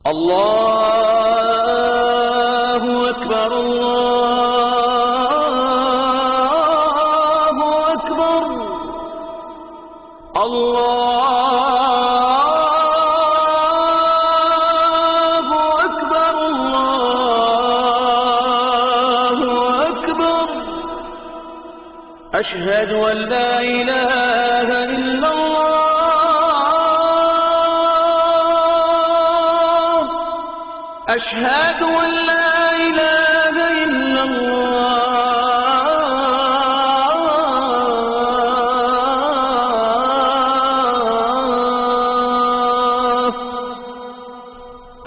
اللہ اکبر اللہ اکبر اللہ اکبر اللہ اکبر اشہد ان لا الہ الا اللہ أشهد أن لا إله إلا الله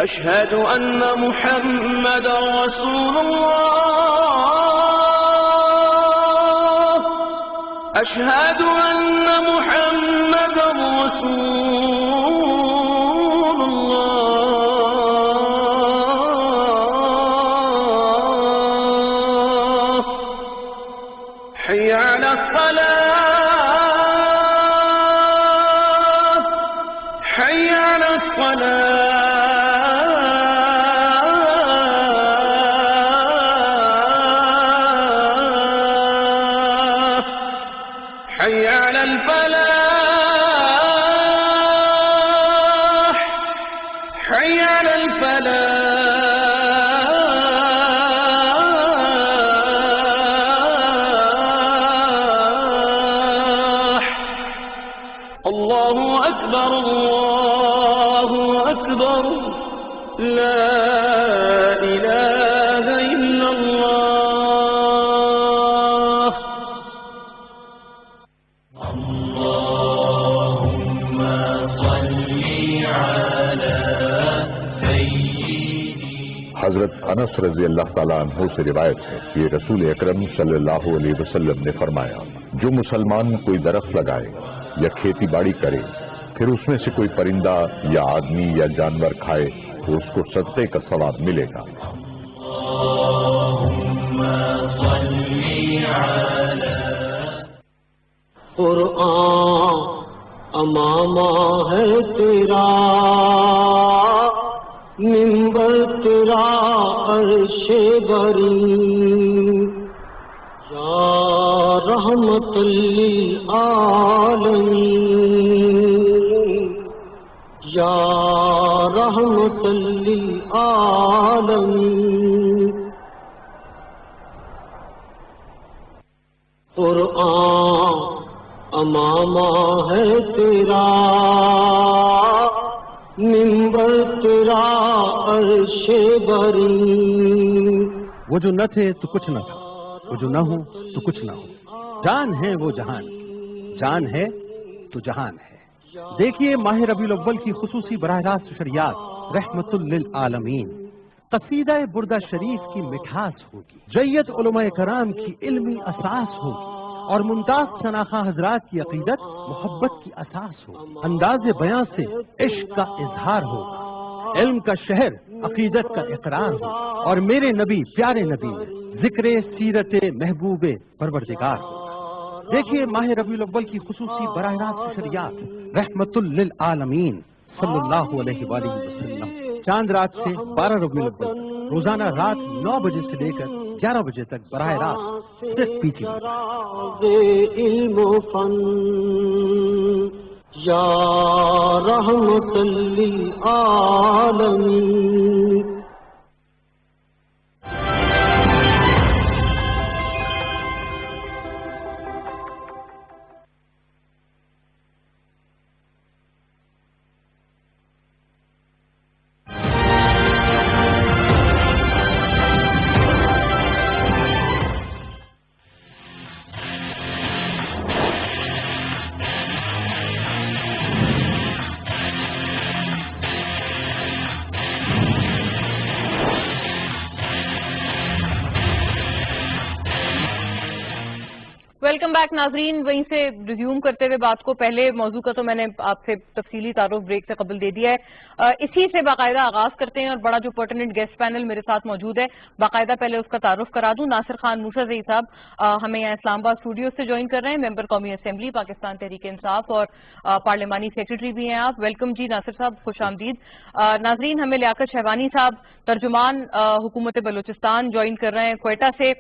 أشهد أن محمدا رسول الله أشهد أن محمدا رسول الله حي على الصلاة حي على الصلاة حي على الفلاح حي على الفلاح الله أكبر الله أكبر لا إله إلا الله اللهم صل على سيدنا حضرت انس رضی اللہ تعالیٰ عنہ سے روایت ہے کہ رسول اکرم صلی اللہ علیہ وسلم نے فرمایا، جو مسلمان کوئی درخت لگائے یا کھیتی باڑی کرے پھر اس میں سے کوئی پرندہ یا آدمی یا جانور کھائے تو اس کو صدقے کا ثواب ملے گا۔ اللهم صل على قرآن امامہ ہے تیرا منبر تیرا عرش بری یا رحمت للعالمین یا رحمت للعالمین قرآن امامہ ہے تیرا منبر تیرا عرش بری وہ جو نہ تھے تو کچھ نہ تھا، وہ جو نہ ہو تو کچھ نہ ہو، جان ہے وہ جہان، جان ہے تو جہان ہے۔ دیکھیے ماہ ربیع الاول کی خصوصی براہ راست شریعت رحمت للعالمین، قصیدہ بردہ شریف کی مٹھاس ہوگی، جیت علماء کرام کی علمی اساس ہوگی اور ممتاز شناخواں حضرات کی عقیدت محبت کی اساس ہوگی، انداز بیان سے عشق کا اظہار ہوگا، علم کا شہر عقیدت کا اقرار ہوگا اور میرے نبی پیارے نبی میں ذکر سیرت محبوب پروردگار ہوگا۔ دیکھیے ماہ ربیع الاول کی خصوصی براہ راست شریعت رحمت للعالمین صلی اللہ علیہ وآلہ وسلم، چاند رات سے 12 ربیع الاول روزانہ رات 9 بجے سے لے کر 11 بجے تک براہ راست صرف PTV۔ علم و فن یا رحمت للعالمین ویلکم بیک ناظرین. وہیں سے ریزیوم کرتے ہوئے بات کو, پہلے موضوع کا تو میں نے آپ سے تفصیلی تعارف بریک سے قبل دے دیا ہے, اسی سے باقاعدہ آغاز کرتے ہیں. اور بڑا جو پرٹیننٹ گیسٹ پینل میرے ساتھ موجود ہے, باقاعدہ پہلے اس کا تعارف کرا دوں. ناصر خان موسیٰ صاحب ہمیں یہاں اسلام آباد اسٹوڈیو سے جوائن کر رہے ہیں, ممبر قومی اسمبلی پاکستان تحریک انصاف اور پارلیمانی سیکرٹری بھی ہیں آپ. ویلکم جی ناصر صاحب, خوش آمدید. ناظرین, ہمیں لیاقت شہبانی صاحب ترجمان حکومت بلوچستان جوائن کر رہے ہیں کوئٹہ سے,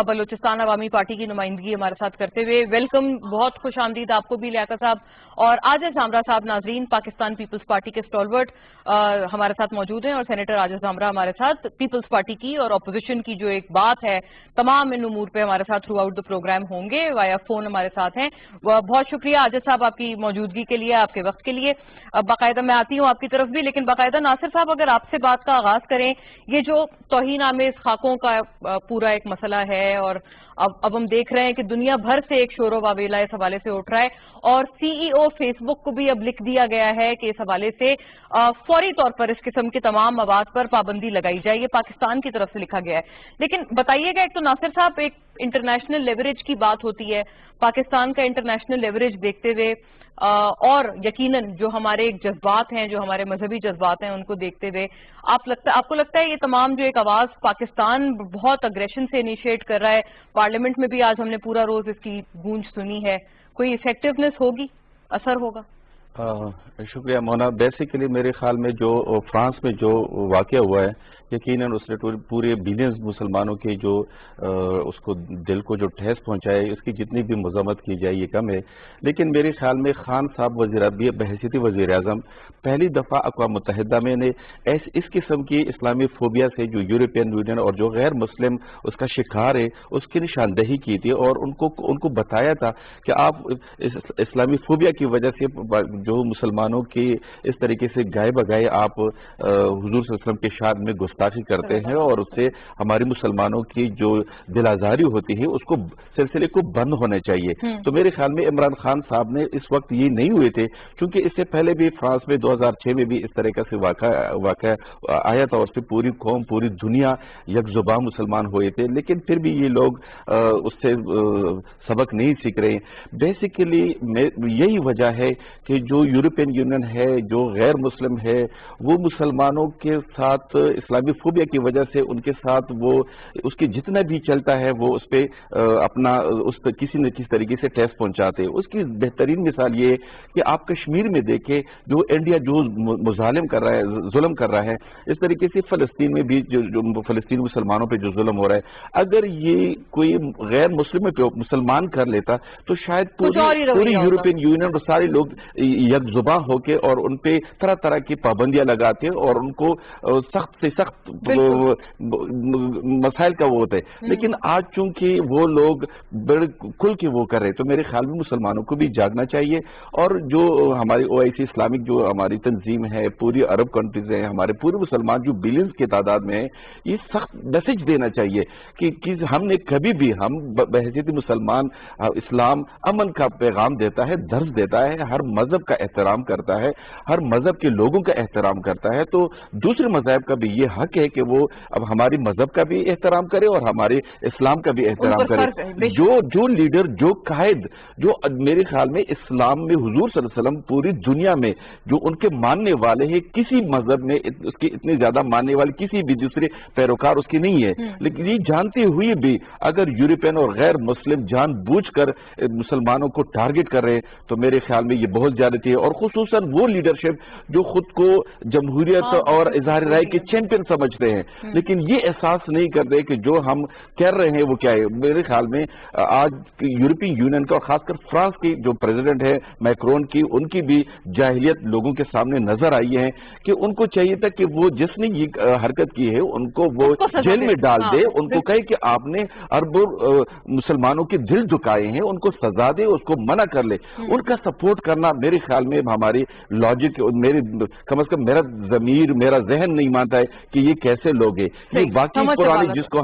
بلوچستان عوامی پارٹی کی نمائندگی ہمارے ساتھ کرتے ہوئے. ویلکم, بہت خوش آمدید آپ کو بھی لیاقت صاحب. اور عاجز زامرہ صاحب ناظرین پاکستان پیپلز پارٹی کے اسٹالورٹ ہمارے ساتھ موجود ہیں, اور سینیٹر عاجز زامرہ ہمارے ساتھ پیپلز پارٹی کی اور اپوزیشن کی جو ایک بات ہے تمام ان امور پہ ہمارے ساتھ تھرو آؤٹ دا پروگرام ہوں گے, وایا فون ہمارے ساتھ ہیں. بہت شکریہ عاجز صاحب آپ کی موجودگی کے لیے, آپ کے وقت کے لیے. باقاعدہ میں آتی ہوں آپ کی طرف بھی, لیکن باقاعدہ ناصر صاحب اگر آپ سے بات کا آغاز کریں, یہ جو توہین آمیز خاکوں کا پورا ایک مسئلہ ہے, اور اب ہم دیکھ رہے ہیں کہ دنیا بھر سے ایک شور و واویلا اس حوالے سے اٹھ رہا ہے, اور سی ای او فیس بک کو بھی اب لکھ دیا گیا ہے کہ اس حوالے سے فوری طور پر اس قسم کے تمام مواد پر پابندی لگائی جائے. یہ پاکستان کی طرف سے لکھا گیا ہے. لیکن بتائیے گا, ایک تو ناصر صاحب ایک انٹرنیشنل لیوریج کی بات ہوتی ہے, پاکستان کا انٹرنیشنل لیوریج دیکھتے ہوئے اور یقیناً جو ہمارے جذبات ہیں, جو ہمارے مذہبی جذبات ہیں, ان کو دیکھتے ہوئے آپ کو لگتا ہے یہ تمام جو ایک آواز پاکستان بہت اگریشن سے انیشیٹ کر رہا ہے, پارلیمنٹ میں بھی آج ہم نے پورا روز اس کی گونج سنی ہے, کوئی افیکٹونیس ہوگی, اثر ہوگا؟ شکریہ مونا. بیسیکلی میرے خیال میں جو فرانس میں جو واقعہ ہوا ہے, یقیناً اس نے پورے بلینز مسلمانوں کے جو اس کو دل کو جو ٹھیس پہنچائے, اس کی جتنی بھی مذمت کی جائے یہ کم ہے. لیکن میرے خیال میں خان صاحب بحیثیت وزیر اعظم پہلی دفعہ اقوام متحدہ میں نے اس قسم کی اسلامی فوبیا سے جو یورپین یونین اور جو غیر مسلم اس کا شکار ہے اس کی نشاندہی کی تھی, اور ان کو بتایا تھا کہ آپ اسلامی فوبیا کی وجہ سے جو مسلمانوں کی اس طریقے سے گائے بگائے آپ حضور صلی اللہ علیہ وسلم کے شان میں گستاخی کرتے ہیں, اور اس سے ہماری مسلمانوں کی جو دل آزاری ہوتی ہے اس کو سلسلے کو بند ہونا چاہیے. تو میرے خیال میں عمران خان صاحب نے اس وقت یہ نہیں ہوئے تھے, کیونکہ اس سے پہلے بھی فرانس میں 2006 میں بھی اس طرح کا سے واقعہ آیا تھا, اور اس سے پوری قوم پوری دنیا یک زبان مسلمان ہوئے تھے, لیکن پھر بھی یہ لوگ اس سے سبق نہیں سیکھ رہے. بیسیکلی یہی وجہ ہے کہ جو یورپین یونین ہے, جو غیر مسلم ہے, وہ مسلمانوں کے ساتھ اسلامی فوبیا کی وجہ سے ان کے ساتھ وہ اس کے جتنا بھی چلتا ہے وہ اس پہ اپنا اس پہ کسی نہ کسی طریقے سے ٹیسٹ پہنچاتے. اس کی بہترین مثال یہ ہے کہ آپ کشمیر میں دیکھیں جو انڈیا جو مظالم کر رہا ہے, ظلم کر رہا ہے, اس طریقے سے فلسطین میں بھی جو فلسطینی مسلمانوں پہ جو ظلم ہو رہا ہے, اگر یہ کوئی غیر مسلمان کر لیتا تو شاید پوری یورپین یونین اور سارے لوگ یک زباں ہو کے اور ان پہ طرح طرح کی پابندیاں لگاتے اور ان کو سخت سے سخت مسائل کا وہ ہوتا ہے. لیکن آج چونکہ وہ لوگ بڑے کھل کے وہ کر رہے, تو میرے خیال میں مسلمانوں کو بھی جاگنا چاہیے, اور جو ہماری OIC اسلامک جو ہماری تنظیم ہے, پوری عرب کنٹریز ہیں, ہمارے پورے مسلمان جو بلینز کی تعداد میں ہیں, یہ سخت میسج دینا چاہیے کہ ہم نے کبھی بھی, ہم بحیثیت مسلمان, اسلام امن کا پیغام دیتا ہے, درس دیتا ہے, ہر مذہب کا احترام کرتا ہے, ہر مذہب کے لوگوں کا احترام کرتا ہے. تو دوسرے مذہب کا بھی یہ حق ہے کہ وہ اب ہماری مذہب کا بھی احترام کرے اور ہمارے اسلام کا بھی احترام کرے. جو لیڈر, جو قائد, جو میرے خیال میں اسلام میں حضور صلی اللہ علیہ وسلم پوری دنیا میں جو ان کے ماننے والے ہیں, کسی مذہب میں اس کے اتنے زیادہ ماننے والے کسی بھی دوسرے پیروکار اس کی نہیں ہے. لیکن یہ جانتے ہوئے بھی اگر یورپین اور غیر مسلم جان بوجھ کر مسلمانوں کو ٹارگٹ کر رہے ہیں تو میرے خیال میں یہ بہت زیادتی ہے. اور خصوصاً وہ لیڈرشپ جو خود کو جمہوریت اور اظہار رائے کے چیمپئن سمجھتے ہیں, لیکن یہ احساس نہیں کرتے کہ جو ہم کر رہے ہیں وہ کیا ہے. میرے خیال میں آج یورپین یونین کا اور خاص کر فرانس کی جو پریزیڈنٹ ہے میکرون کی, ان کی بھی جاہلیت لوگوں کے سامنے نظر آئی ہے کہ ان کو چاہیے تھا کہ وہ جس نے یہ حرکت کی ہے ان کو وہ جیل میں ڈال دے, ان کو کہے کہ آپ نے اربوں مسلمانوں کے دل دکھائے ہیں, ان کو سزا دے, اس کو منع کر لے. ان کا سپورٹ کرنا میرے خیال خیال میں ہماری لاجک کم از کم میرا ضمیر میرا ذہن نہیں مانتا ہے کہ یہ کیسے لوگ ہیں. یہ باقی پرانی جس کو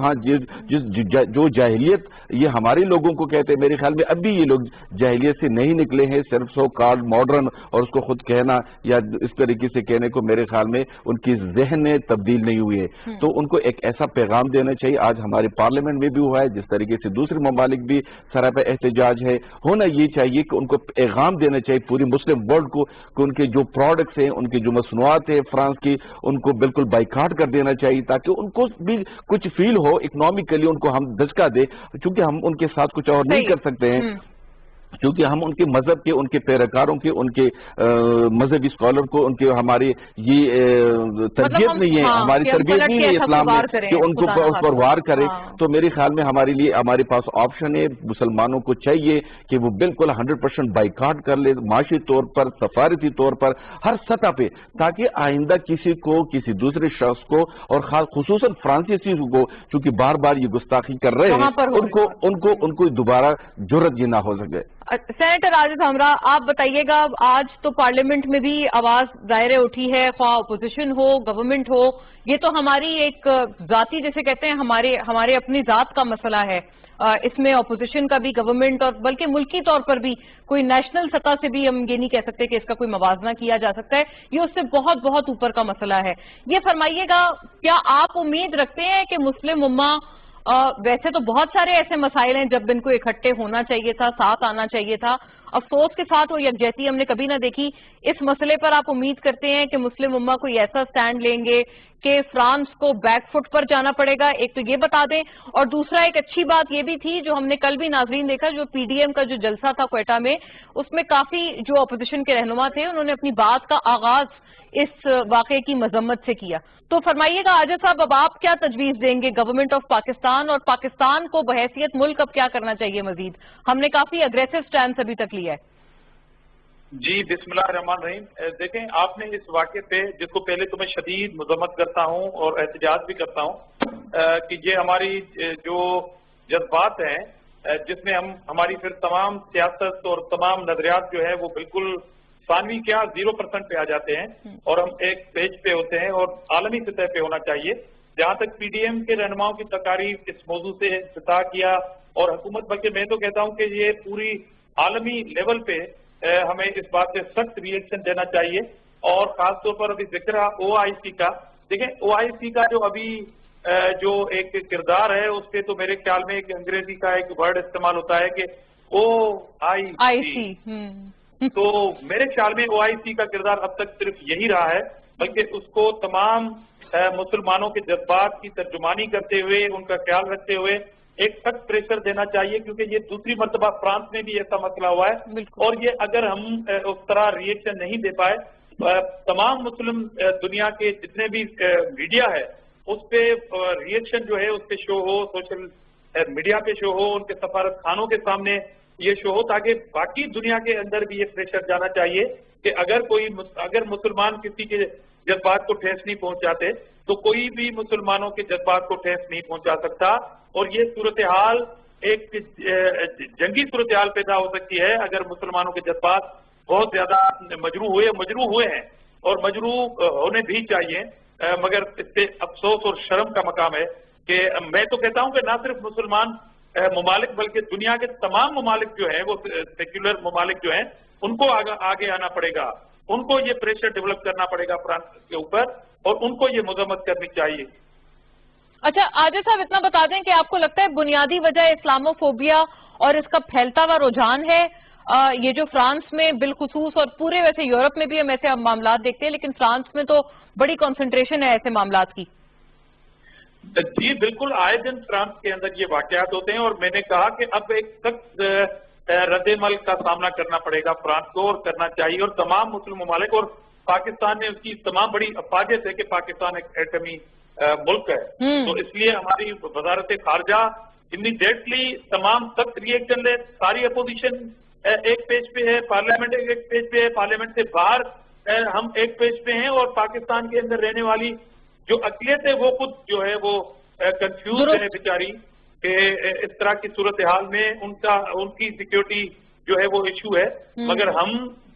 جو جاہلیت یہ ہمارے لوگوں کو کہتے ہیں، میرے خیال میں اب بھی یہ لوگ جاہلیت سے نہیں نکلے ہیں. صرف سو کارڈ ماڈرن اور اس کو خود کہنا یا اس طریقے سے کہنے کو میرے خیال میں ان کی ذہن میں تبدیل نہیں ہوئی ہے. تو ان کو ایک ایسا پیغام دینا چاہیے. آج ہمارے پارلیمنٹ میں بھی ہوا ہے، جس طریقے سے دوسرے ممالک بھی سراپا احتجاج ہے. ہونا یہ چاہیے کہ ان کو پیغام دینا چاہیے پوری مسلم ورلڈ کو کہ ان کے جو پروڈکٹس ہیں، ان کی جو مصنوعات ہیں فرانس کی، ان کو بالکل بائیکاٹ کر دینا چاہیے تاکہ ان کو بھی کچھ فیل ہو اکنامکلی، ان کو ہم دھچکا دے. چونکہ ہم ان کے ساتھ کچھ اور نہیں کر سکتے ہیں، کیونکہ ہم ان کے مذہب کے، ان کے پیروکاروں کے، ان کے مذہبی اسکالر کو ان کے ہماری یہ تربیت نہیں ہے، ہماری تربیت نہیں ہے اسلام میں کہ ان کو اس پر وار کرے. تو میرے خیال میں ہمارے پاس آپشن ہے. مسلمانوں کو چاہیے کہ وہ بالکل 100% بائیکاٹ کر لے، معاشی طور پر، سفارتی طور پر، ہر سطح پہ، تاکہ آئندہ کسی کو، کسی دوسرے شخص کو، اور خصوصاً فرانسیسی کو، چونکہ بار بار یہ گستاخی کر رہے ہیں، ان کو دوبارہ جرأت یہ نہ ہو سکے. سینیٹر عاجز ہمراہ، آپ بتائیے گا، آج تو پارلیمنٹ میں بھی آواز ظاہر اٹھی ہے، خواہ اپوزیشن ہو، گورنمنٹ ہو، یہ تو ہماری ایک ذاتی، جیسے کہتے ہیں، ہمارے اپنی ذات کا مسئلہ ہے. اس میں اپوزیشن کا بھی، گورنمنٹ، اور بلکہ ملکی طور پر بھی کوئی نیشنل سطح سے بھی ہم یہ نہیں کہہ سکتے کہ اس کا کوئی موازنہ کیا جا سکتا ہے. یہ اس سے بہت بہت اوپر کا مسئلہ ہے. یہ فرمائیے گا، کیا آپ امید رکھتے ہیں کہ مسلم امہ، ویسے تو بہت سارے ایسے مسائل ہیں جب ان کو اکٹھے ہونا چاہیے تھا، ساتھ آنا چاہیے تھا، افسوس کے ساتھ وہ یکجہتی ہم نے کبھی نہ دیکھی، اس مسئلے پر آپ امید کرتے ہیں کہ مسلم امہ کوئی ایسا سٹینڈ لیں گے کہ فرانس کو بیک فٹ پر جانا پڑے گا؟ ایک تو یہ بتا دیں، اور دوسرا ایک اچھی بات یہ بھی تھی جو ہم نے کل بھی ناظرین دیکھا، جو پی ڈی ایم کا جو جلسہ تھا کوئٹہ میں، اس میں کافی جو اپوزیشن کے رہنما تھے انہوں نے اپنی بات کا آغاز اس واقعے کی مذمت سے کیا. تو فرمائیے گا عاجز صاحب، اب آپ کیا تجویز دیں گے گورنمنٹ آف پاکستان، اور پاکستان کو بحیثیت ملک اب کیا کرنا چاہیے مزید؟ ہم نے کافی اگریسو سٹینس ابھی تک لیا ہے. جی بسم اللہ الرحمن الرحیم. دیکھیں، آپ نے اس واقعے پہ، جس کو پہلے تو میں شدید مذمت کرتا ہوں اور احتجاج بھی کرتا ہوں کہ یہ ہماری جو جذبات ہیں، جس میں ہماری پھر تمام سیاست اور تمام نظریات جو ہے وہ بالکل ثانوی کیا 0% پہ آ جاتے ہیں، اور ہم ایک پیج پہ ہوتے ہیں، اور عالمی سطح پہ ہونا چاہیے. جہاں تک پی ڈی ایم کے رہنماؤں کی تقاریر اس موضوع سے افتتاح کیا، اور حکومت، بلکہ میں تو کہتا ہوں کہ یہ پوری عالمی لیول پہ ہمیں اس بات سے سخت ری ایکشن دینا چاہیے. اور خاص طور پر ابھی ذکر او آئی سی کا، دیکھیں او آئی سی کا جو ابھی جو ایک کردار ہے، اس پہ تو میرے خیال میں ایک انگریزی کا ایک ورڈ استعمال ہوتا ہے کہ او آئی سی. تو میرے خیال میں او آئی سی کا کردار اب تک صرف یہی رہا ہے، بلکہ اس کو تمام مسلمانوں کے جذبات کی ترجمانی کرتے ہوئے، ان کا خیال رکھتے ہوئے ایک سخت پریشر دینا چاہیے، کیونکہ یہ دوسری مرتبہ فرانس میں بھی ایسا مسئلہ ہوا ہے. اور یہ اگر ہم اس طرح ری ایکشن نہیں دے پائے، تمام مسلم دنیا کے جتنے بھی میڈیا ہے اس پہ ری ایکشن جو ہے اس پہ شو ہو، سوشل میڈیا پہ شو ہو، ان کے سفارت خانوں کے سامنے یہ شو ہو، تاکہ باقی دنیا کے اندر بھی یہ پریشر جانا چاہیے کہ اگر مسلمان کسی کے جذبات کو ٹھیس نہیں پہنچاتے تو کوئی بھی مسلمانوں کے جذبات کو ٹھیس نہیں پہنچا سکتا. اور یہ صورتحال ایک جنگی صورتحال پیدا ہو سکتی ہے اگر مسلمانوں کے جذبات بہت زیادہ مجروح ہوئے ہیں، اور مجروح ہونے بھی چاہیے. مگر اس پہ افسوس اور شرم کا مقام ہے کہ میں تو کہتا ہوں کہ نہ صرف مسلمان ممالک بلکہ دنیا کے تمام ممالک جو ہیں، وہ سیکولر ممالک جو ہیں، ان کو آگے آنا پڑے گا، ان کو یہ پریشر ڈیولپ کرنا پڑے گا فرانس کے اوپر، اور ان کو یہ مذمت کرنی چاہیے. اچھا عاجز صاحب، اتنا بتا دیں کہ آپ کو لگتا ہے بنیادی وجہ اسلامو فوبیا اور اس کا پھیلتا ہوا رجحان ہے، یہ جو فرانس میں بالخصوص، اور پورے ویسے یورپ میں بھی ہم ایسے معاملات دیکھتے ہیں، لیکن فرانس میں تو بڑی کنسنٹریشن ہے ایسے معاملات کی؟ جی بالکل، آئے دن فرانس کے اندر یہ واقعات ہوتے ہیں، اور میں نے کہا کہ اب ایک سخت رد عمل کا سامنا کرنا پڑے گا فرانس کو، اور کرنا چاہیے، اور تمام مسلم ممالک، اور پاکستان نے اس کی تمام بڑی افادیت ہے کہ پاکستان ایک ایٹمی ملک ہے. تو اس لیے ہماری وزارت خارجہ امیڈیٹلی تمام سخت ری ایکشن لے. ساری اپوزیشن ایک پیج پہ ہے، پارلیمنٹ ایک پیج پہ ہے، پارلیمنٹ سے باہر ہم ایک پیج پہ ہیں، اور پاکستان کے اندر رہنے والی جو اقلیت ہے وہ خود جو ہے وہ کنفیوز ہے بیچاری کہ اس طرح کی صورتحال میں ان کی سیکیورٹی جو ہے وہ ایشو ہے. مگر ہم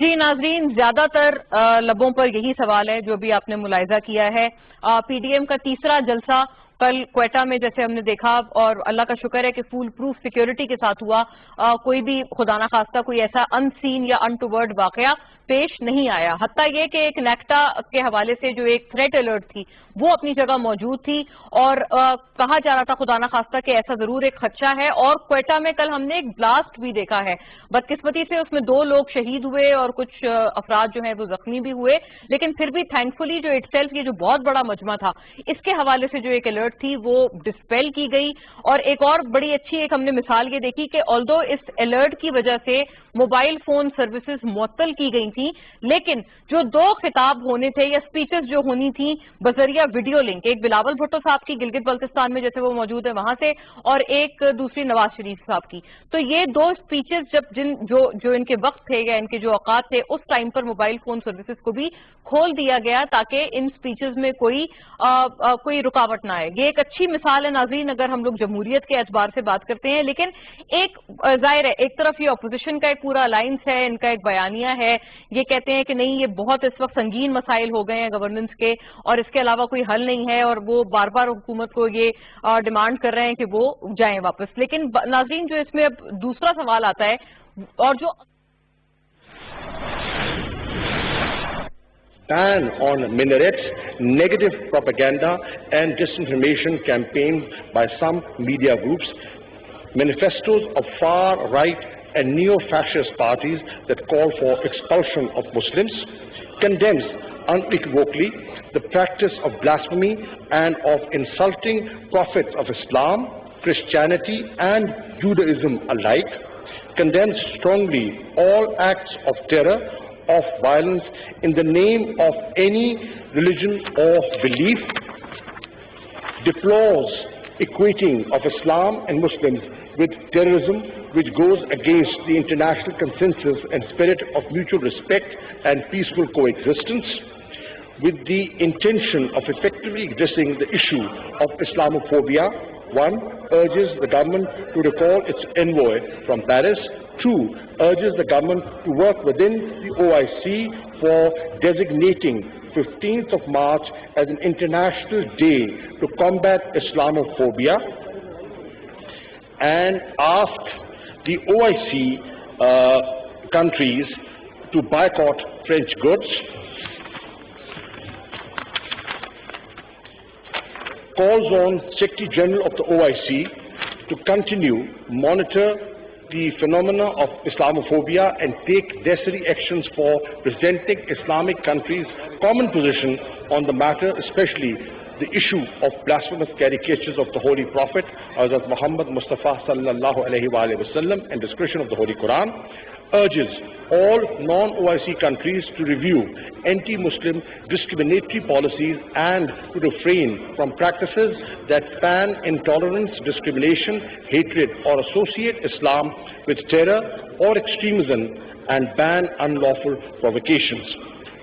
جی ناظرین، زیادہ تر لبوں پر یہی سوال ہے جو بھی آپ نے ملاحظہ کیا ہے۔ پی ڈی ایم کا تیسرا جلسہ کل کوئٹہ میں جیسے ہم نے دیکھا، اور اللہ کا شکر ہے کہ فول پروف سیکیورٹی کے ساتھ ہوا، کوئی بھی خدا نہ خواستہ کوئی ایسا ان سین یا ان ٹوورڈ واقعہ پیش نہیں آیا۔ حتیٰ یہ کہ ایک نیکٹا کے حوالے سے جو ایک تھریٹ الرٹ تھی وہ اپنی جگہ موجود تھی، اور کہا جا رہا تھا خدا نہ خواستہ کہ ایسا ضرور ایک خدشہ ہے۔ اور کوئٹہ میں کل ہم نے ایک بلاسٹ بھی دیکھا ہے، بدقسمتی سے اس میں 2 لوگ شہید ہوئے اور کچھ افراد جو ہیں وہ زخمی بھی ہوئے، لیکن پھر بھی تھینکفلی جو اٹ سیلف یہ جو بہت بڑا مجمع تھا اس کے حوالے سے جو ایک الرٹ تھی وہ ڈسپیل کی گئی۔ اور ایک اور بڑی اچھی ایک ہم نے مثال یہ دیکھی کہ آلدو اس الرٹ کی وجہ سے موبائل فون سروسز معطل کی گئی تھیں، لیکن جو 2 خطاب ہونے تھے یا سپیچز جو ہونی تھیں بذریعہ ویڈیو لنک، ایک بلاول بھٹو صاحب کی گلگت بلتستان میں جیسے وہ موجود ہے وہاں سے، اور ایک دوسری نواز شریف صاحب کی، تو یہ 2 سپیچز جو ان کے وقت تھے یا ان کے جو اوقات تھے اس ٹائم پر موبائل فون سروسز کو بھی کھول دیا گیا تاکہ ان سپیچز میں کوئی رکاوٹ نہ آئے۔ یہ ایک اچھی مثال ہے ناظرین اگر ہم لوگ جمہوریت کے اعتبار سے بات کرتے ہیں، لیکن ایک ظاہر ہے ایک طرف یہ اپوزیشن کا ایک پورا الائنس ہے، ان کا ایک بیانیہ ہے، یہ کہتے ہیں کہ نہیں یہ بہت اس وقت سنگین مسائل ہو گئے ہیں گورننس کے اور اس کے علاوہ کوئی حل نہیں ہے، اور وہ بار بار حکومت کو یہ ڈیمانڈ کر رہے ہیں کہ وہ جائیں واپس۔ لیکن ناظرین جو اس میں اب دوسرا سوال آتا ہے اور جو ban on minarets, negative propaganda and disinformation campaigns by some media groups, manifestos of far-right and neo-fascist parties that call for expulsion of Muslims, condemns unequivocally the practice of blasphemy and of insulting prophets of Islam, Christianity and Judaism alike, condemns strongly all acts of terror, of violence in the name of any religion or belief, deplores equating of Islam and Muslims with terrorism, which goes against the international consensus and spirit of mutual respect and peaceful coexistence, with the intention of effectively addressing the issue of Islamophobia. 1. Urges the government to recall its envoy from Paris. 2. Urges the government to work within the OIC for designating 15th of March as an international day to combat Islamophobia, and asked the OIC countries to boycott French goods. Calls on Secretary General of the OIC to continue monitor the phenomena of Islamophobia and take necessary actions for presenting Islamic countries' common position on the matter, especially the issue of blasphemous caricatures of the Holy Prophet, Hazrat Muhammad Mustafa sallallahu alaihi wasallam, and desecration of the Holy Quran. Urges all non-OIC countries to review anti-Muslim discriminatory policies and to refrain from practices that ban intolerance, discrimination, hatred, or associate Islam with terror or extremism, and ban unlawful provocations.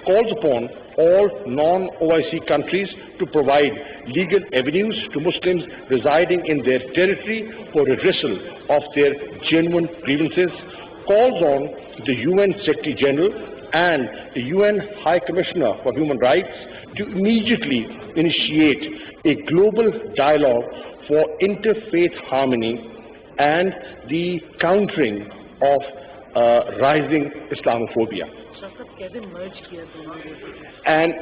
Calls upon all non-OIC countries to provide legal avenues to Muslims residing in their territory for redressal of their genuine grievances. Calls on the UN Secretary General and the UN High Commissioner for Human Rights to immediately initiate a global dialogue for interfaith harmony and the countering of rising Islamophobia. And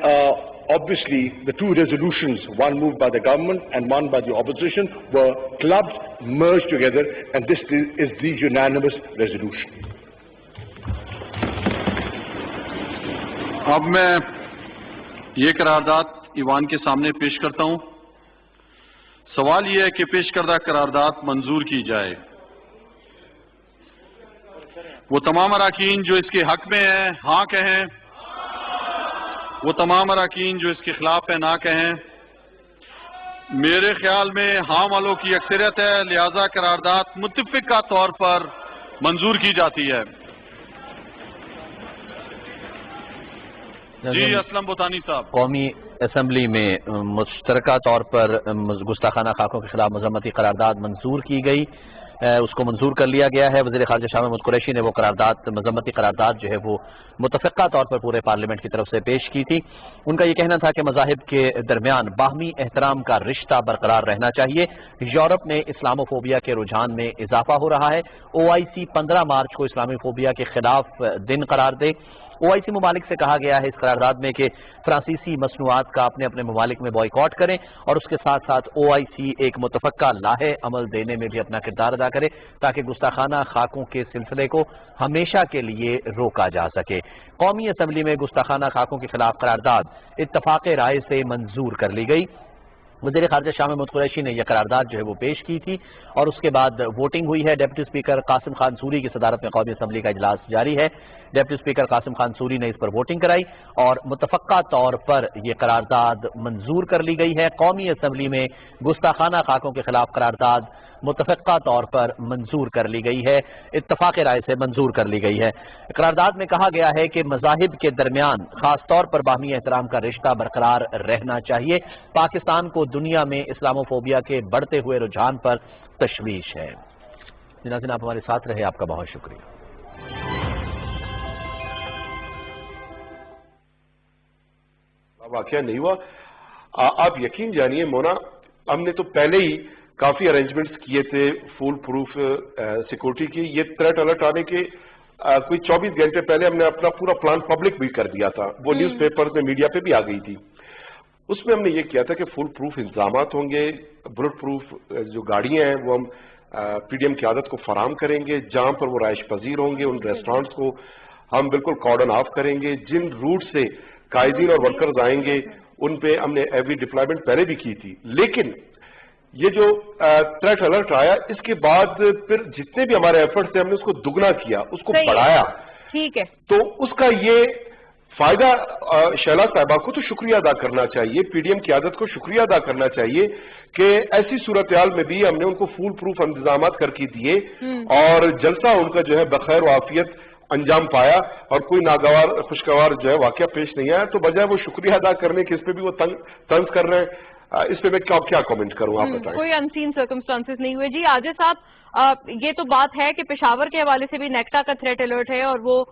obviously the 2 resolutions, one moved by the government and one by the opposition, were clubbed, merged together, and this is the unanimous resolution. اب میں یہ قرارداد ایوان کے سامنے پیش کرتا ہوں۔ سوال یہ ہے کہ پیش کردہ قرارداد منظور کی جائے۔ وہ تمام اراکین جو اس کے حق میں ہیں ہاں کہیں، وہ تمام اراکین جو اس کے خلاف ہیں نہ کہیں۔ میرے خیال میں ہاں والوں کی اکثریت ہے، لہذا قرارداد متفقہ طور پر منظور کی جاتی ہے۔ جی اسلم بوتانی صاحب۔ قومی اسمبلی میں مشترکہ طور پر گستاخانہ خاکوں کے خلاف مذمتی قرارداد منظور کی گئی۔ اس کو منظور کر لیا گیا ہے۔ وزیر خارجہ شاہ محمود قریشی نے وہ قرارداد، مذمتی قرارداد جو ہے وہ متفقہ طور پر پورے پارلیمنٹ کی طرف سے پیش کی تھی۔ ان کا یہ کہنا تھا کہ مذاہب کے درمیان باہمی احترام کا رشتہ برقرار رہنا چاہیے۔ یورپ میں اسلامو فوبیا کے رجحان میں اضافہ ہو رہا ہے۔ OIC 15 مارچ کو اسلامی فوبیا کے خلاف دن قرار دے۔ OIC ممالک سے کہا گیا ہے اس قرارداد میں کہ فرانسیسی مصنوعات کا اپنے اپنے ممالک میں بائیکاٹ کریں، اور اس کے ساتھ ساتھ OIC ایک متفقہ لاہے عمل دینے میں بھی اپنا کردار ادا کرے تاکہ گستاخانہ خاکوں کے سلسلے کو ہمیشہ کے لیے روکا جا سکے۔ قومی اسمبلی میں گستاخانہ خاکوں کے خلاف قرارداد اتفاق رائے سے منظور کر لی گئی۔ وزیر خارجہ شاہ محمود قریشی نے یہ قرارداد جو ہے وہ پیش کی تھی، اور اس کے بعد ووٹنگ ہوئی ہے۔ Deputy speaker Qasim Khan sorry کی صدارت میں قومی اسمبلی کا اجلاس جاری ہے۔ Deputy speaker Qasim Khan sorry نے اس پر ووٹنگ کرائی اور متفقہ طور پر یہ قرارداد منظور کر لی گئی ہے۔ قومی اسمبلی میں گستاخانہ خاکوں کے خلاف قرارداد متفقہ طور پر منظور کر لی گئی ہے، اتفاق رائے سے منظور کر لی گئی ہے۔ قرارداد میں کہا گیا ہے کہ مذاہب کے درمیان خاص طور پر باہمی احترام کا رشتہ برقرار رہنا چاہیے۔ پاکستان کو دنیا میں اسلامو فوبیا کے بڑھتے ہوئے رجحان پر تشویش ہے۔ ناظرین، آپ ہمارے ساتھ رہے، آپ کا بہت شکریہ۔ واقعہ نہیں ہوا، آپ یقین جانیے مونا، ہم نے تو پہلے ہی کافی ارینجمنٹس کیے تھے فول پروف سیکورٹی کی۔ یہ تھریٹ الرٹ آنے کے کوئی 24 گھنٹے پہلے ہم نے اپنا پورا پلان پبلک بھی کر دیا تھا، وہ نیوز پیپرز میں، میڈیا پہ بھی آ گئی تھی۔ اس میں ہم نے یہ کیا تھا کہ فل پروف انتظامات ہوں گے، بلٹ پروف جو گاڑیاں ہیں وہ ہم PDM قیادت کو فراہم کریں گے، جہاں پر وہ رہائش پذیر ہوں گے ان ریسٹورانٹس کو ہم بالکل کارڈن آف کریں گے۔ جن روٹ سے قائدین اور ورکرز آئیں گے ان پہ ہم نے ایوری ڈپلائمنٹ پہلے بھی کی تھی، لیکن یہ جو تھریٹ الرٹ آیا اس کے بعد پھر جتنے بھی ہمارے ایفرٹس تھے ہم نے اس کو دگنا کیا، اس کو بڑھایا۔ ٹھیک ہے، تو اس کا یہ فائدہ شیلا صاحبہ کو تو شکریہ ادا کرنا چاہیے، PDM قیادت کو شکریہ ادا کرنا چاہیے کہ ایسی صورتحال میں بھی ہم نے ان کو فول پروف انتظامات کر کے دیے اور جلسہ ان کا جو ہے بخیر و عافیت انجام پایا اور کوئی ناگوار خوشگوار جو ہے واقعہ پیش نہیں آیا۔ تو بجائے وہ شکریہ ادا کرنے کے اس پہ بھی وہ طنز کر رہے ہیں، اس پہ میں کیا کامنٹ کروں، آپ بتائیں۔ کوئی انسین سرکمسٹانسز نہیں ہوئے۔ جی عاجز صاحب، یہ تو بات ہے کہ پشاور کے حوالے سے بھی نیکٹا کا تھریٹ الرٹ ہے اور وہ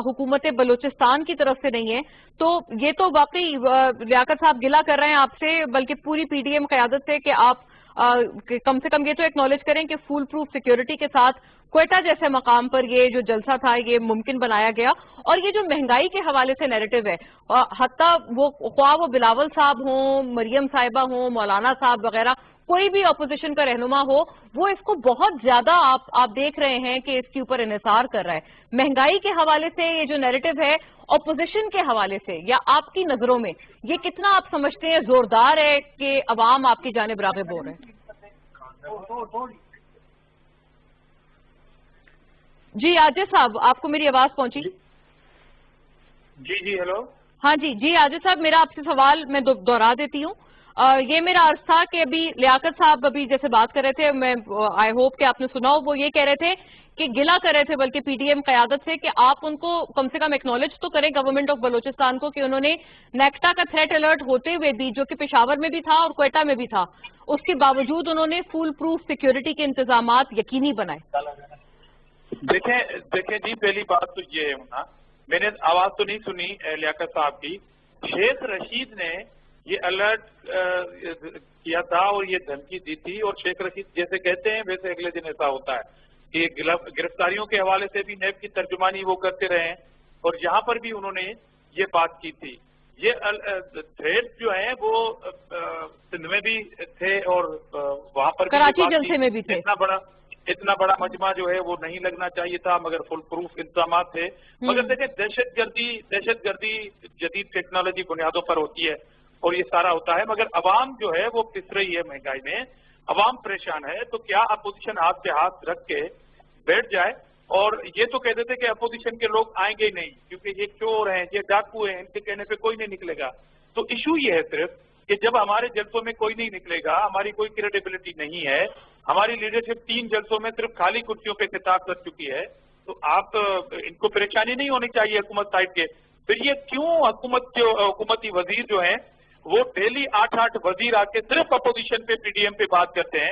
حکومت بلوچستان کی طرف سے نہیں ہے، تو یہ تو واقعی لیاقت صاحب گلہ کر رہے ہیں آپ سے، بلکہ پوری PDM قیادت سے، کہ آپ کم سے کم یہ تو ایکنالج کریں کہ فول پروف سیکیورٹی کے ساتھ کوئٹہ جیسے مقام پر یہ جو جلسہ تھا یہ ممکن بنایا گیا۔ اور یہ جو مہنگائی کے حوالے سے نیریٹو ہے، حتیٰ خواہ وہ بلاول صاحب ہوں، مریم صاحبہ ہوں، مولانا صاحب وغیرہ، کوئی بھی اپوزیشن کا رہنما ہو، وہ اس کو بہت زیادہ آپ دیکھ رہے ہیں کہ اس کے اوپر انحصار کر رہا ہے۔ مہنگائی کے حوالے سے یہ جو نیریٹو ہے اپوزیشن کے حوالے سے، یا آپ کی نظروں میں یہ کتنا آپ سمجھتے ہیں زوردار ہے کہ عوام آپ کی جانب راغب ہو رہے ہیں؟ جی عاجز صاحب، آپ کو میری آواز پہنچی؟ جی ہیلو، ہاں جی عاجز صاحب، میرا آپ سے سوال میں دوہرا دیتی ہوں۔ یہ میرا عرض تھا کہ ابھی لیاقت صاحب ابھی جیسے بات کر رہے تھے، میں آئی ہوپ کہ آپ نے سنا ہو، وہ یہ کہہ رہے تھے کہ گلہ کر رہے تھے بلکہ PDM قیادت سے کہ آپ ان کو کم سے کم ایکنالج تو کریں گورنمنٹ آف بلوچستان کو کہ انہوں نے نیکٹا کا تھریٹ الرٹ ہوتے ہوئے بھی، جو کہ پشاور میں بھی تھا اور کوئٹہ میں بھی تھا، اس کے باوجود انہوں نے فول پروف سیکیورٹی کے انتظامات یقینی بنائے۔ دیکھیں جی، پہلی بات تو یہ ہے، میں نے آواز تو نہیں سنی لیاقت صاحب کی، شیخ رشید نے یہ الرٹ کیا تھا اور یہ دھمکی دی تھی، اور شیخ رشید جیسے کہتے ہیں ویسے اگلے دن ایسا ہوتا ہے کہ گرفتاریوں کے حوالے سے بھی نیب کی ترجمانی وہ کرتے رہے ہیں، اور یہاں پر بھی انہوں نے یہ بات کی تھی۔ یہ تھریٹ جو ہیں وہ سندھ میں بھی تھے اور وہاں پر کراچی جلسے میں بھی تھے۔ اتنا بڑا مجمع جو ہے وہ نہیں لگنا چاہیے تھا، مگر فل پروف انتظامات تھے۔ مگر دیکھیں، دہشت گردی جدید ٹیکنالوجی بنیادوں پر ہوتی ہے اور یہ سارا ہوتا ہے، مگر عوام جو ہے وہ پس رہی ہے مہنگائی میں، عوام پریشان ہے، تو کیا اپوزیشن ہاتھ سے ہاتھ رکھ کے بیٹھ جائے؟ اور یہ تو کہہ دیتے کہ اپوزیشن کے لوگ آئیں گے ہی نہیں کیونکہ یہ چور ہیں، یہ ڈاکو ہیں، ان کے کہنے پہ کوئی نہیں نکلے گا۔ تو ایشو یہ ہے صرف کہ جب ہمارے جلسوں میں کوئی نہیں نکلے گا، ہماری کوئی کریڈیبلٹی نہیں ہے، ہماری لیڈرشپ 3 جلسوں میں صرف خالی کرسیوں پہ خطاب کر چکی ہے، تو آپ ان کو پریشانی نہیں ہونی چاہیے حکومت سائڈ کے۔ پھر یہ کیوں حکومتی وزیر جو ہیں وہ ڈیلی 8 وزیر آ کے صرف اپوزیشن پہ PDM پہ بات کرتے ہیں؟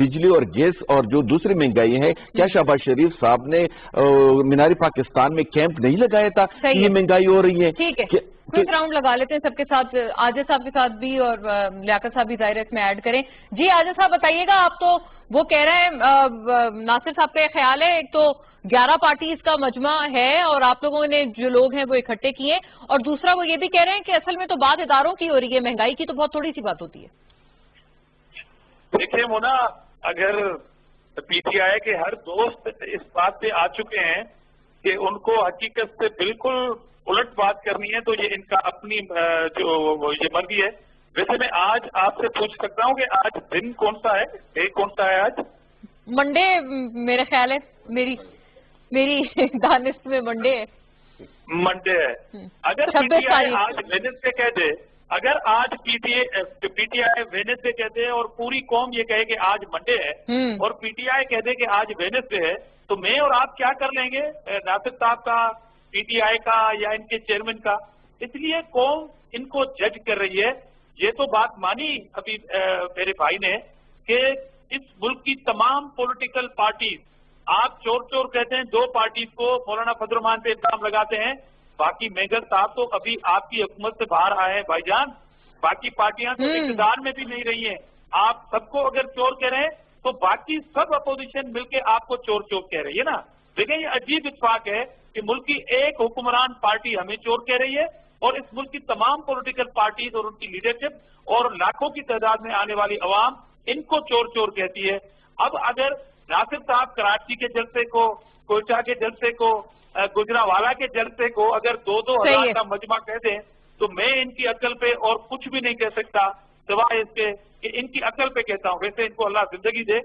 بجلی اور گیس اور جو دوسری مہنگائی ہے، کیا شہباز شریف صاحب نے مینار پاکستان میں کیمپ نہیں لگایا تھا کہ یہ مہنگائی ہو رہی ہے؟ ٹھیک ہے، کوئک راؤنڈ لگا لیتے ہیں سب کے ساتھ، عاجز صاحب کے ساتھ بھی اور لیاقت صاحب بھی ظاہر ہے اس میں ایڈ کریں. جی عاجز صاحب بتائیے گا، آپ تو وہ کہہ رہے ہیں، ناصر صاحب کا خیال ہے ایک تو 11 پارٹیز کا مجمع ہے اور آپ لوگوں نے جو لوگ ہیں وہ اکٹھے کیے، اور دوسرا وہ یہ بھی کہہ رہے ہیں کہ اصل میں تو بات اداروں کی ہو رہی ہے، مہنگائی کی تو بہت تھوڑی سی بات ہوتی ہے. دیکھیں مونا، اگر پی ٹی آئی کے ہر دوست اس بات پہ آ چکے ہیں کہ ان کو حقیقت سے بالکل الٹ بات کرنی ہے تو یہ ان کا اپنی جو یہ مرضی ہے. ویسے میں آج آپ سے پوچھ سکتا ہوں کہ آج دن کون سا ہے، ڈے کون سا ہے آج؟ منڈے میرے خیال ہے، میری دانست میں منڈے ہے. منڈے ہے. اگر پی ٹی آئی آج وینسڈے کہہ دے، اگر آج پی ٹی آئی وینسڈے کہہ دے اور پوری قوم یہ کہے کہ آج منڈے ہے اور پی ٹی آئی کہہ دے کہ آج وینسڈے ہے، تو میں اور آپ کیا کر لیں گے؟ ناصر صاحب کا، پی ٹی آئی کا یا ان کے چیئرمین کا. اس لیے قوم ان کو جج کر رہی ہے. یہ تو بات مانی ابھی میرے بھائی نے کہ اس ملک کی تمام پولیٹیکل پارٹیز، آپ چور چور کہتے ہیں 2 پارٹیز کو مولانا فضل الرحمان پہ الزام لگاتے ہیں، باقی مینگل صاحب تو ابھی آپ کی حکومت سے باہر آئے ہیں بھائی جان. باقی پارٹیاں تو اقتدار میں بھی نہیں رہی ہیں. آپ سب کو اگر چور کہہ رہے ہیں تو باقی سب اپوزیشن مل کے آپ کو چور چور کہہ رہی ہے نا. دیکھیں یہ عجیب اتفاق ہے کہ ملک کی ایک حکمران پارٹی ہمیں چور کہہ رہی ہے اور اس ملک کی تمام پولیٹیکل پارٹیز اور ان کی لیڈرشپ اور لاکھوں کی تعداد میں آنے والی عوام ان کو چور چور کہتی ہے. اب اگر ناصر صاحب کراچی کے جلسے کو، کوئٹہ کے جلسے کو، گجرانوالہ کے جلسے کو اگر 2-2 ہزار کا مجمع کہہ دیں تو میں ان کی عقل پہ اور کچھ بھی نہیں کہہ سکتا سوائے اس کے کہ ان کی عقل پہ کہتا ہوں. ویسے ان کو اللہ زندگی دے،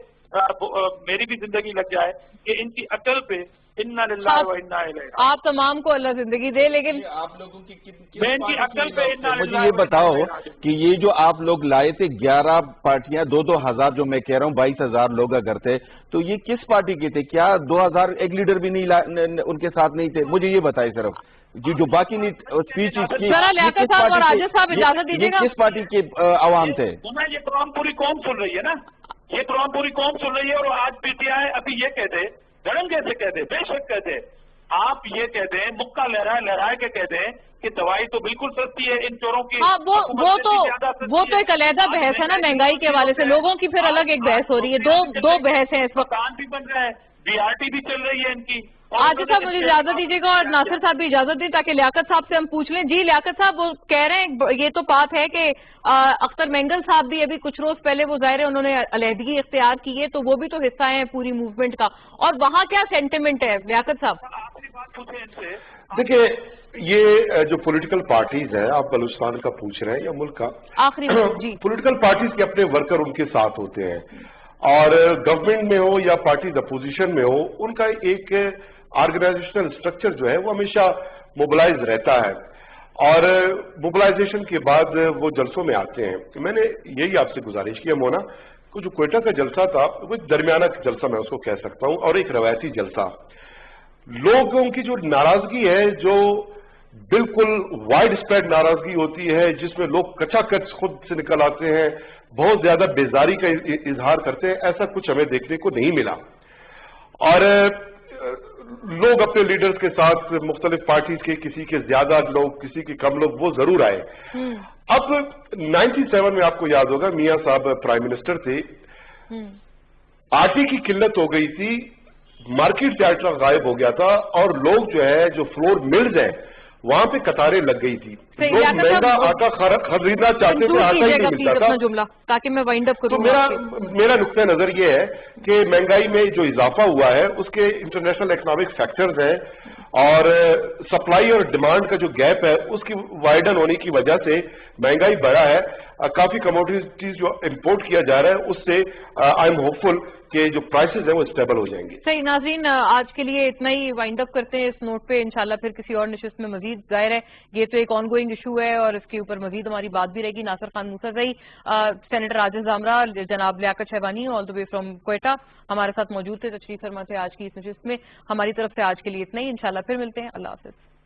میری بھی زندگی لگ جائے کہ ان کی عقل پہ انا للہ و انا الیہ. آپ تمام کو اللہ زندگی دے، لیکن آپ لوگوں کی میں ان کی عقل پہ انا للہ. مجھے یہ بتاؤ کہ یہ جو آپ لوگ لائے تھے 11 پارٹیاں، 2-2 ہزار جو میں کہہ رہا ہوں 22,000 لوگ اگر تھے، تو یہ کس پارٹی کے تھے؟ کیا 2,000 ایک لیڈر بھی نہیں ان کے ساتھ نہیں تھے؟ مجھے یہ بتائیں صرف جو باقی نہیں اسپیچ کی، لیاقت صاحب اور عاجز صاحب اجازت دیجیے گا، کس پارٹی کے عوام تھے؟ یہ پروگرام پوری قوم سن رہی ہے نا، یہ پروگرام پوری قوم سن رہی ہے. اور آج پی ٹی آئی ابھی یہ کہہ دے، دھڑم کیسے کہہ دے، بے شک کہہ دے، آپ یہ کہہ دیں، مکہ لہرائے کے کہہ دیں کہ دوائی تو بالکل سستی ہے ان چوروں کی. وہ تو ایک علیحدہ بحث ہے نا مہنگائی کے حوالے سے، لوگوں کی پھر الگ ایک بحث ہو رہی ہے. دو بحث ہیں اس وقت. مکان بھی بن رہا ہے، بی آر ٹی بھی چل رہی ہے ان کی. عاجز صاحب مجھے اجازت دیجیے گا اور ناصر صاحب بھی اجازت دیں تاکہ لیاقت صاحب سے ہم پوچھ لیں. جی لیاقت صاحب، وہ کہہ رہے ہیں یہ تو بات ہے کہ اختر مینگل صاحب بھی ابھی کچھ روز پہلے وہ ظاہر ہے انہوں نے علیحدگی اختیار کی ہے، تو وہ بھی تو حصہ ہیں پوری موومنٹ کا، اور وہاں کیا سینٹیمنٹ ہے لیاقت صاحب؟ دیکھیں یہ جو پولیٹیکل پارٹیز ہیں، آپ بلوچستان کا پوچھ رہے ہیں یا ملک کا، آخری جی پولیٹیکل پارٹیز کے اپنے ورکر ان کے ساتھ ہوتے ہیں، اور گورنمنٹ میں ہو یا پارٹیز اپوزیشن میں ہو، ان کا ایک آرگنائزیشنل سٹرکچر جو ہے وہ ہمیشہ موبلائز رہتا ہے، اور موبلائزیشن کے بعد وہ جلسوں میں آتے ہیں. میں نے یہی آپ سے گزارش کی ہے مونا، جو کوئٹہ کا جلسہ تھا وہ درمیانہ جلسہ میں اس کو کہہ سکتا ہوں، اور ایک روایتی جلسہ. لوگوں کی جو ناراضگی ہے، جو بالکل وائڈ اسپریڈ ناراضگی ہوتی ہے، جس میں لوگ کچا کچ خود سے نکل آتے ہیں، بہت زیادہ بیزاری کا اظہار کرتے ہیں، ایسا کچھ ہمیں دیکھنے کو نہیں ملا. اور لوگ اپنے لیڈرز کے ساتھ مختلف پارٹیز کے، کسی کے زیادہ لوگ، کسی کے کم لوگ، وہ ضرور آئے. اب 97 میں آپ کو یاد ہوگا میاں صاحب پرائم منسٹر تھے، آٹے کی قلت ہو گئی تھی، مارکیٹ سے آٹا غائب ہو گیا تھا، اور لوگ جو ہے جو فلور ملز ہیں وہاں پہ قطاریں لگ گئی تھی. لوگ مہنگا آٹا خریدنا چاہتے تھے، آٹا ہی نہیں ملتا تھا. تاکہ میں وائنڈ اپ کروں. تو میرا نقطہ نظر یہ ہے کہ مہنگائی میں جو اضافہ ہوا ہے اس کے انٹرنیشنل اکنامک فیکٹرز ہیں، اور سپلائی اور ڈیمانڈ کا جو گیپ ہے اس کی وائڈن ہونے کی وجہ سے مہنگائی بڑھا ہے. کافی کموڈیٹیز جو امپورٹ کیا جا رہا ہے اس سے آئی ایم ہوپ فل کہ جو پرائسز ہیں وہ اسٹیبل ہو جائیں گے. صحیح. ناظرین آج کے لیے اتنا ہی وائنڈ اپ کرتے ہیں اس نوٹ پہ. انشاءاللہ پھر کسی اور نشست میں مزید. ظاہر ہے یہ تو ایک آن گوئنگ ایشو ہے اور اس کے اوپر مزید ہماری بات بھی رہے گی. ناصر خان موسیٰ، سینیٹر عاجز زامرا، جناب لیاقت شہبانی آل دا وے فرام کوئٹہ ہمارے ساتھ موجود تھے، تشریف فرما تھے آج کی اس نشست میں. ہماری طرف سے آج کے لیے اتنا ہی. انشاءاللہ پھر ملتے ہیں. اللہ حافظ.